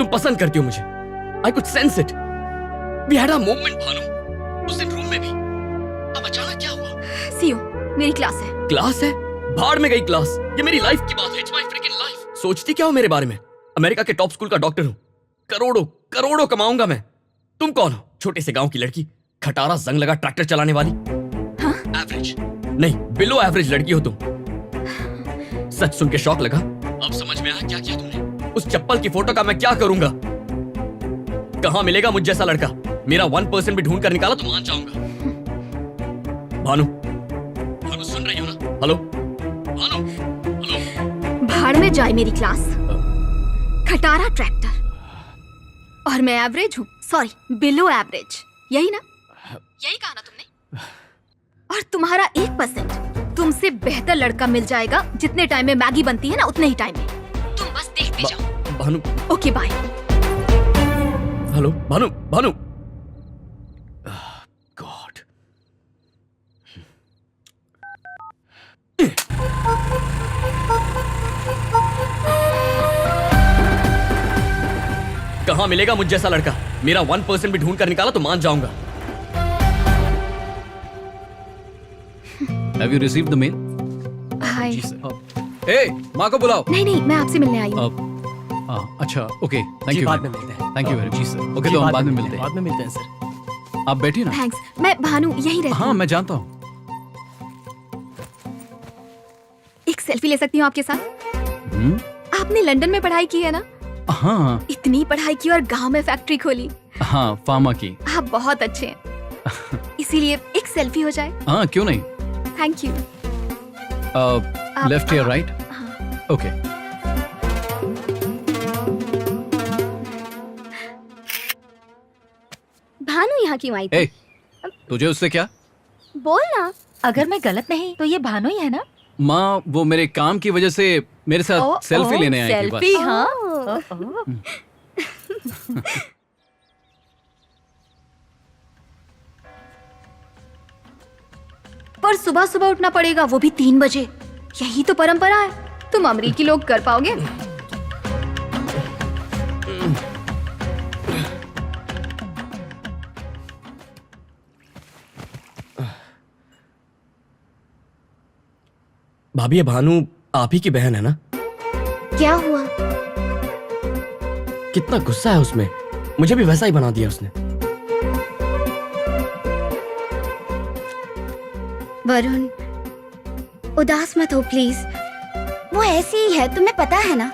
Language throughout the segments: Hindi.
तुम पसंद करती हो मुझे। I could sense it. We had a moment, Bhanu. उस दिन रूम में भी। अब अचानक क्या हुआ? सीओ, मेरी क्लास है। क्लास है? भाड़ में गई क्लास। ये मेरी लाइफ की बात है। It's my freaking life. सोचती क्या हो मेरे बारे में? अमेरिका के टॉप स्कूल का डॉक्टर हूँ। करोड़ों करोड़ों कमाऊंगा मैं। तुम कौन हो? छोटे से गांव की लड़की, खटारा जंग लगा ट्रैक्टर चलाने वाली। हाँ? एवरेज नहीं, बिलो एवरेज लड़की हो तुम। सच सुन के शौक लगा। अब समझ में आया क्या किया तुमने। उस चप्पल की फोटो का मैं क्या करूंगा? कहां मिलेगा मुझ जैसा लड़का? मेरा 1% भी ढूंढ कर निकाला तो मान जाऊंगा। भानु, भानु सुन रही हो ना? Hello Bhanu, hello. भाड़ में जाए मेरी क्लास। खटारा ट्रैक्टर और मैं एवरेज हूँ, सॉरी बिलो एवरेज, यही ना? यही कहा ना तुमने? और तुम्हारा 1% तुमसे बेहतर लड़का मिल जाएगा। जितने टाइम में मैगी बनती है ना, उतने ही टाइम में। तुम बस देखते जाओ। Bhanu, okay bye. Hello Bhanu, Bhanu. God. कहां मिलेगा मुझ जैसा लड़का? मेरा 1% भी ढूंढ कर निकाला तो मान जाऊंगा। Have you received the mail? Hi. Hey, माँ को बुलाओ। नहीं, मैं आपसे मिलने आई हूँ। अच्छा, ओके, थैंक यू। बाद में मिलते हैं। Thank you very much. Okay, तो हम बाद में मिलते हैं। बाद में मिलते हैं सर। आप बैठिए ना। थैंक्स। मैं भानु यही रहती हाँ, हूँ। मैं जानता हूँ। एक सेल्फी ले सकती हूँ आपके साथ? आपने लंदन में पढ़ाई की है ना? हाँ इतनी पढ़ाई की और गांव में फैक्ट्री खोली। हाँ, फार्मा की। आप बहुत अच्छे हैं। इसीलिए एक सेल्फी हो जाए। हाँ, क्यों नहीं। Thank you. लेफ्ट या राइट? हाँ। ओके। भानु यहाँ क्यों आई थी? ए, तुझे उससे क्या? बोल ना। अगर मैं गलत नहीं तो ये भानु ही है ना? माँ, वो मेरे काम की वजह से मेरे साथ सेल्फी लेने आई थी बस। सेल्फी, हाँ। पर सुबह सुबह उठना पड़ेगा, वो भी 3 बजे। यही तो परंपरा है। तुम अमेरिकी लोग कर पाओगे? भाभी, ये भानु आप ही की बहन है ना? क्या हुआ? कितना गुस्सा है उसमें। मुझे भी वैसा ही बना दिया उसने। वरुण, उदास मत हो प्लीज। वो ऐसी ही है, तुम्हें पता है ना।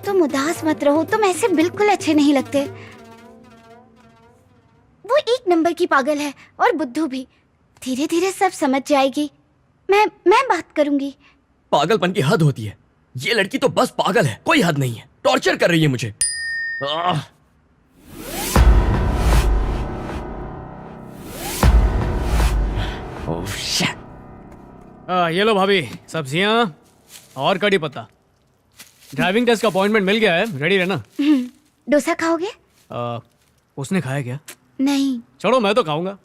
तुम उदास मत रहो, तुम ऐसे बिल्कुल अच्छे नहीं लगते। वो 1 नंबर की पागल है और बुद्धू भी। धीरे धीरे सब समझ जाएगी। मैं बात करूंगी। पागलपन की हद होती है। ये लड़की तो बस पागल है, कोई हद नहीं है। टॉर्चर कर रही है मुझे। Oh shit. ये लो भाभी, सब्जियां और कड़ी पत्ता। ड्राइविंग टेस्ट का अपॉइंटमेंट मिल गया है, रेडी रहना। डोसा खाओगे? उसने खाया क्या? नहीं। छोड़ो, मैं तो खाऊंगा।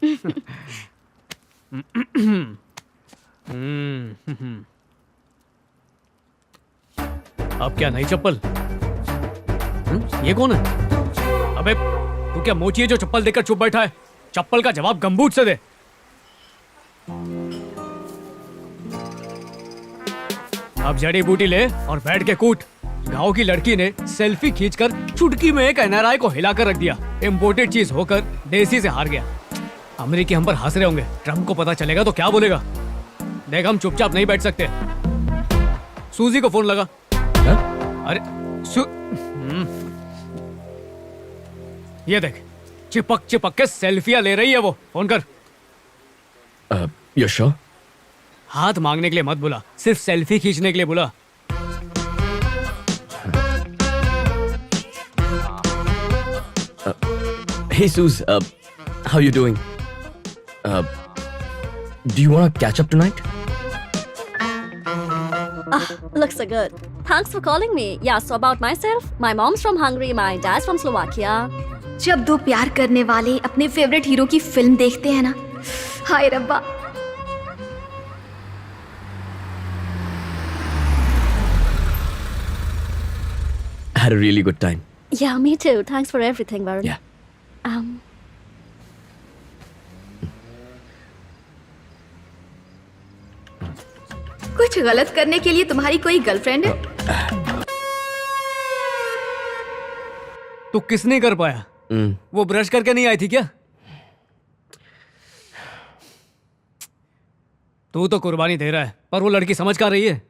अब क्या नई चप्पल? ये कौन है? अबे तू क्या मोची है जो चप्पल देकर चुप बैठा है? चप्पल का जवाब गंबूट से दे। अब जड़ी बूटी ले और बैठ के कूट। गांव की लड़की ने सेल्फी खींचकर चुटकी में एक एनआरआई को हिलाकर रख दिया। इम्पोर्टेड चीज होकर देसी से हार गया। अमेरिकी हम पर हंस रहे होंगे। ट्रम्प को पता चलेगा तो क्या बोलेगा? देख, हम चुपचाप नहीं बैठ सकते। सूजी को फोन लगा। अरे ये देख, चिपक चिपक के सेल्फियां ले रही है वो। फोन कर। You sure? हाथ मांगने के लिए मत बुला, सिर्फ सेल्फी खींचने के लिए बुला। Hey Suze, how you doing? Do you want to catch up tonight? Looks so good. Thanks for calling me. Yeah, so about myself, my mom's from Hungary, my dad's from Slovakia. जब दो प्यार करने वाले अपने फेवरेट हीरो की फिल्म देखते हैं ना, हाय रब्बा। Had a really good time. Yeah, me too. Thanks for everything, Varun. Yeah. कुछ गलत करने के लिए तुम्हारी कोई गर्लफ्रेंड है? तो किस नहीं कर पाया? वो ब्रश करके नहीं आई थी क्या? तू तो कुर्बानी दे रहा है, पर वो लड़की समझ का रही है?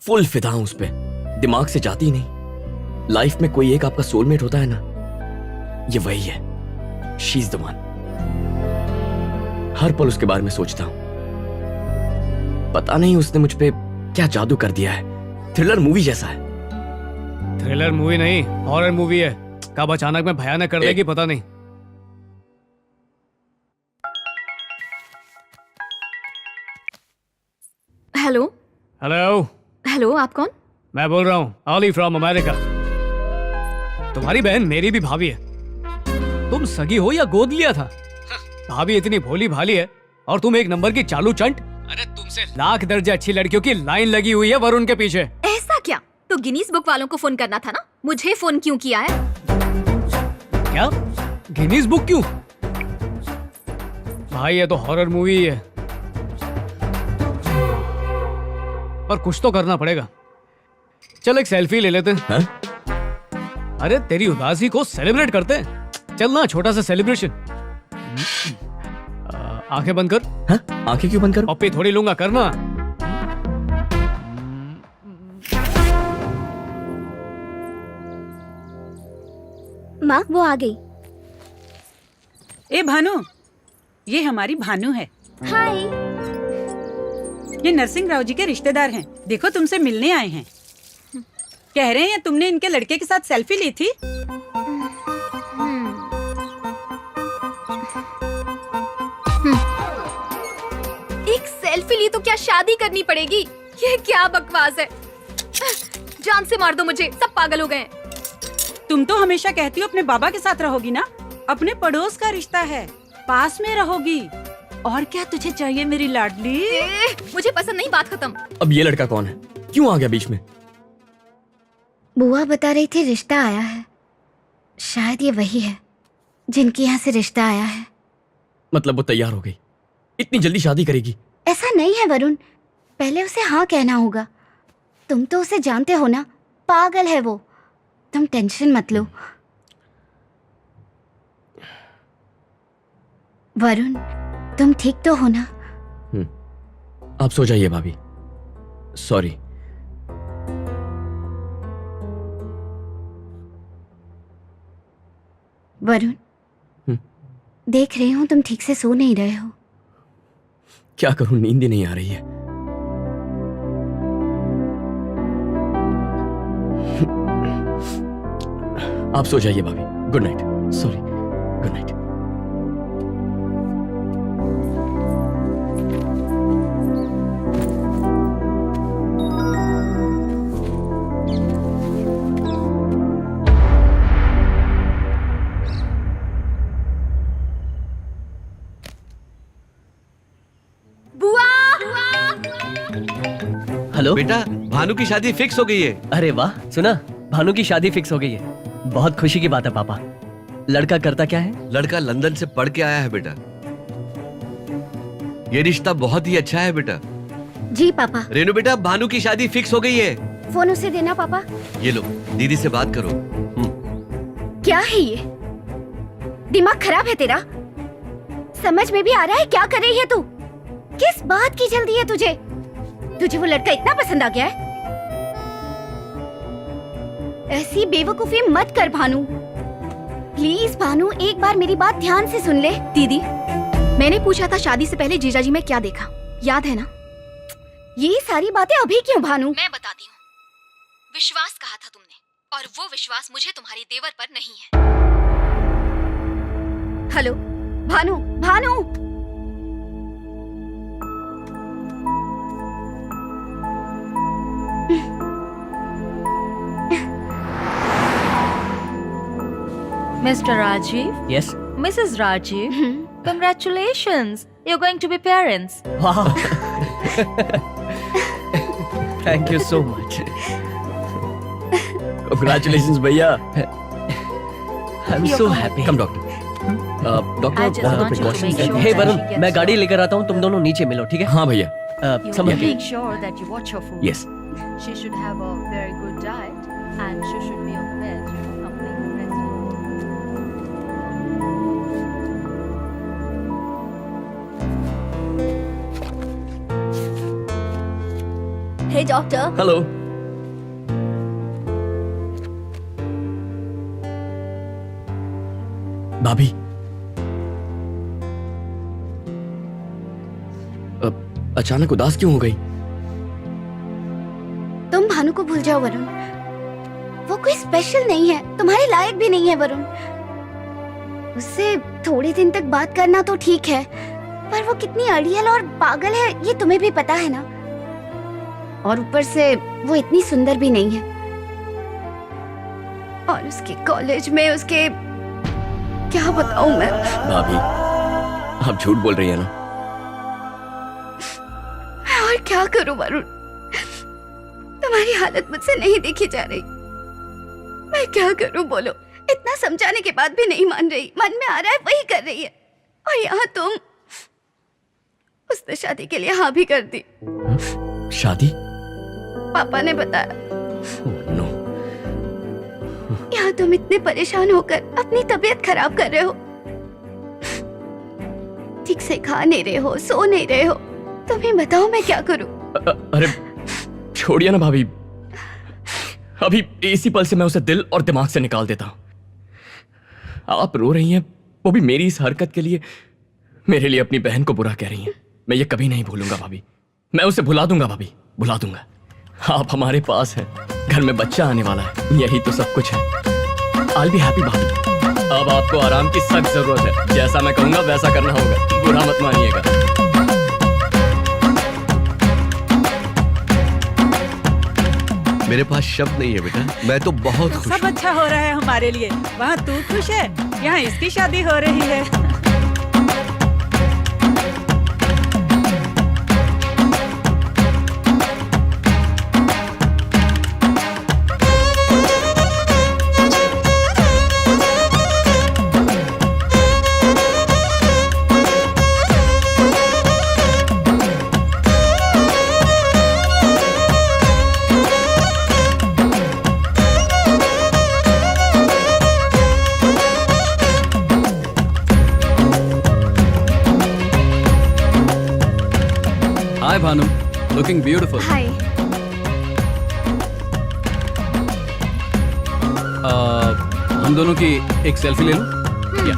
फुल फिदा हूं उस पे, दिमाग से जाती ही नहीं। लाइफ में कोई एक आपका सोलमेट होता है ना, ये वही है। She is the one. हर पल उसके बारे में सोचता हूं। पता नहीं उसने मुझ पे क्या जादू कर दिया है। थ्रिलर मूवी जैसा है। थ्रिलर मूवी नहीं, हॉरर मूवी है। कब अचानक में भयानक कर देगी पता नहीं। Hello hello. हेलो, आप कौन? मैं बोल रहा हूँ ऑली फ्रॉम अमेरिका। तुम्हारी बहन मेरी भी भाभी है। तुम सगी हो या गोद लिया था? भाभी इतनी भोली भाली है और तुम एक नंबर की चालू चंट। अरे तुमसे लाख दर्जे अच्छी लड़कियों की लाइन लगी हुई है वरुण के पीछे। ऐसा क्या? तो गिनीज बुक वालों को फोन करना था ना, मुझे फोन क्यों किया है? क्या? गिनीज बुक क्यों? भाई ये तो हॉरर मूवी है, पर कुछ तो करना पड़ेगा। चल एक सेल्फी ले लेते हैं। अरे तेरी उदासी को सेलिब्रेट करते हैं। चल ना, छोटा सा सेलिब्रेशन। आंखें बंद कर। हाँ? आंखें क्यों बंद करूं? पप्पी थोड़ी लूंगा, करना। माँ वो आ गई। ए भानु, ये हमारी भानु है। हाय। ये नरसिंह राव जी के रिश्तेदार हैं। देखो तुमसे मिलने आए हैं। कह रहे हैं तुमने इनके लड़के के साथ सेल्फी ली थी। एक सेल्फी ली तो क्या शादी करनी पड़ेगी? ये क्या बकवास है? जान से मार दो मुझे, सब पागल हो गए हैं। तुम तो हमेशा कहती हो अपने बाबा के साथ रहोगी ना। अपने पड़ोस का रिश्ता है, पास में रहोगी। और क्या तुझे चाहिए मेरी लाडली? मुझे पसंद नहीं, बात खत्म। अब ये लड़का कौन है? क्यों आ गया बीच में? बुआ बता रही थी रिश्ता आया है। शायद ये वही है जिनके यहाँ से रिश्ता आया है। मतलब वो तैयार हो गई? इतनी जल्दी शादी करेगी? ऐसा नहीं है वरुण, पहले उसे हाँ कहना होगा। तुम तो उसे जानते हो ना, पागल है वो। तुम टेंशन मत लो। वरुण तुम ठीक तो हो ना? आप सो जाइए भाभी। सॉरी। वरुण देख रही हूँ तुम ठीक से सो नहीं रहे हो। क्या करूं, नींद ही नहीं आ रही है। आप सो जाइए भाभी। Good night. Sorry, good night. Hello बेटा, भानु की शादी फिक्स हो गई है। अरे वाह, सुना? भानु की शादी फिक्स हो गई है। बहुत खुशी की बात है पापा। लड़का करता क्या है? लड़का लंदन से पढ़ के आया है बेटा। ये रिश्ता बहुत ही अच्छा है बेटा। जी पापा। रेनू बेटा, भानु की शादी फिक्स हो गई है। फोन उसे देना पापा। ये लो, दीदी से बात करो। क्या है ये? दिमाग खराब है तेरा? समझ में भी आ रहा है क्या कर रही है तू? किस बात की जल्दी है तुझे? तुझे वो लड़का इतना पसंद आ गया है? ऐसी बेवकूफी मत कर भानु। प्लीज भानु, एक बार मेरी बात ध्यान से सुन ले। दीदी, मैंने पूछा था शादी से पहले जीजाजी में क्या देखा, याद है ना? ये सारी बातें अभी क्यों भानु? मैं बताती हूँ। विश्वास कहा था तुमने, और वो विश्वास मुझे तुम्हारी देवर पर नहीं है। Hello Bhanu, Bhanu. Mr. Rajiv, yes. Mrs. Rajiv, congratulations. You're going to be parents. वाह, thank you so much. Congratulations भैया। I am so happy. Come doctor. I doctor just बहुत want you to precautions make sure hey that Varun, she gets मैं गाड़ी well. लेकर आता हूँ, तुम दोनों नीचे मिलो, ठीक है? हाँ भैया। You समझ गया। make sure that you watch her food. Yes. She should have a very good diet and she should be on the bed, completely rested. Hey, doctor. Hello. भाभी। अचानक उदास क्यों हो गई? तुम भानु को भूल जाओ वरुण। वो कोई स्पेशल नहीं है, तुम्हारे लायक भी नहीं है वरुण। उससे थोड़े दिन तक बात करना तो ठीक है, पर वो कितनी अड़ियल और पागल है ये तुम्हें भी पता है ना। और ऊपर से वो इतनी सुंदर भी नहीं है। और उसके कॉलेज में उसके क्या बताऊं मैं। भाभी, आप झूठ बोल रही है ना? मैं और क्या करूं वरुण, तुम्हारी हालत मुझसे नहीं देखी जा रही। मैं क्या करूं बोलो। इतना समझाने के बाद भी नहीं मान रही। मन में आ रहा है वही कर रही है, और यहाँ तुम। उसने शादी के लिए हाँ भी कर दी। शादी? पापा ने बताया। नो। यहाँ तुम इतने परेशान होकर अपनी तबीयत खराब कर रहे हो, ठीक से खा नहीं रहे हो, सो नहीं रहे हो। तुम्हें बताओ मैं क्या करूं। अरे छोड़िए ना भाभी, अभी इसी पल से मैं उसे दिल और दिमाग से निकाल देता हूं। आप रो रही हैं, वो भी मेरी इस हरकत के लिए, मेरे लिए अपनी बहन को बुरा कह रही हैं। मैं ये कभी नहीं भूलूंगा भाभी। मैं उसे भुला दूंगा भाभी, भुला दूंगा। आप हमारे पास हैं, घर में बच्चा आने वाला है, यही तो सब कुछ है। I'll be happy भाभी। अब आपको आराम की सख्त जरूरत है। जैसा मैं कहूंगा वैसा करना होगा, बुरा मत मानिएगा। मेरे पास शब्द नहीं है बेटा, मैं तो बहुत खुश सब हूँ। अच्छा हो रहा है हमारे लिए। वहाँ तू खुश है, यहाँ इसकी शादी हो रही है। हाय भानु, लुकिंग ब्यूटीफुल। हाय। हम दोनों की एक सेल्फी ले लो। या